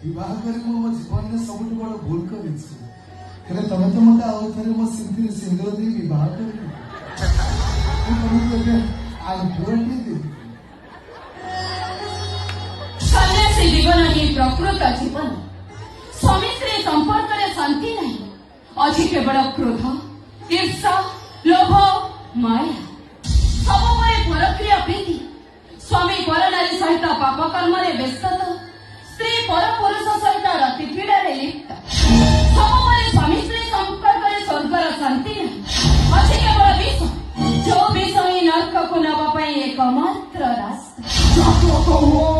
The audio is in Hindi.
विवाह करी मो जीवन में सब बड़ भूल कर तमें तो मत आउ थे मो सिंदूर सिंदूर दे विवाह कर सन्यासी जीवन ही प्रकृत जीवन स्वामी स्त्री संपर्क में शांति नहीं अच्छी केवल क्रोध ईर्षा लोभ माया सब परक्रिया प्रीति स्वामी पर नारी सहित पाप कर्म व्यस्त स्त्री पर पुरुष सहित राति पीड़ा लिप्त सब स्वामी स्त्री संपर्क में स्वर्गर शांति नहीं अच्छी केवल विष जो विष ही नर्क को नवा एकमात्र रास्ता